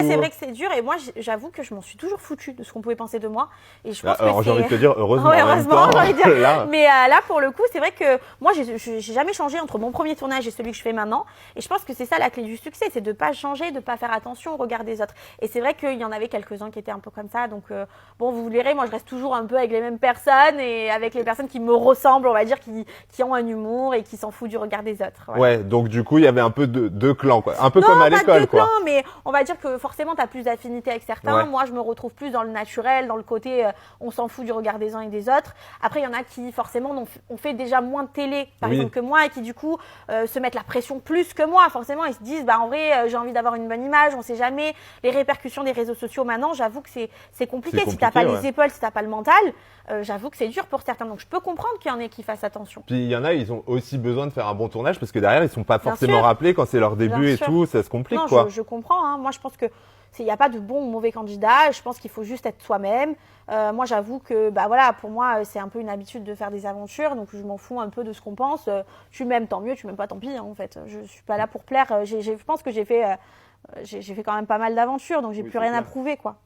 C'est vrai que c'est dur et moi j'avoue que je m'en suis toujours foutue de ce qu'on pouvait penser de moi et je pense Alors que j'ai envie de te dire heureusement. Ouais, en même heureusement, temps, j'ai envie de dire. là, Mais là pour le coup c'est vrai que moi j'ai jamais changé entre mon premier tournage et celui que je fais maintenant et je pense que c'est ça la clé du succès, c'est de pas changer, de pas faire attention au regard des autres. Et c'est vrai qu'il y en avait quelques-uns qui étaient un peu comme ça, donc bon vous verrez, moi je reste toujours un peu avec les mêmes personnes et avec les personnes qui me ressemblent, on va dire, qui ont un humour et qui s'en foutent du regard des autres. Voilà. ouais, donc du coup il y avait un peu deux clans quoi, un peu Non, comme à pas de l'école deux quoi. clans, mais on va dire que forcément, tu as plus d'affinité avec certains. Ouais. Moi, je me retrouve plus dans le naturel, dans le côté on s'en fout du regard des uns et des autres. Après, il y en a qui, forcément, ont fait déjà moins de télé, par Oui. exemple, que moi, et qui, du coup, se mettent la pression plus que moi. Forcément, ils se disent, bah, en vrai, j'ai envie d'avoir une bonne image, on sait jamais. Les répercussions des réseaux sociaux, maintenant, j'avoue que c'est compliqué. Si tu n'as pas ouais. les épaules, si tu n'as pas le mental, j'avoue que c'est dur pour certains. Donc, je peux comprendre qu'il y en ait qui fassent attention. Puis il y en a, ils ont aussi besoin de faire un bon tournage parce que derrière ils sont pas Bien forcément sûr. rappelés quand c'est leur début Bien et sûr. tout, ça se complique Non, quoi. je comprends. Hein. Moi, je pense que il n'y a pas de bon ou mauvais candidat. Je pense qu'il faut juste être soi-même. Moi, j'avoue que, bah voilà, pour moi, c'est un peu une habitude de faire des aventures, donc je m'en fous un peu de ce qu'on pense. Tu m'aimes, tant mieux. Tu m'aimes pas, tant pis. Hein, en fait, je suis pas là pour plaire. Je pense que j'ai fait quand même pas mal d'aventures, donc j'ai plus rien à prouver, quoi.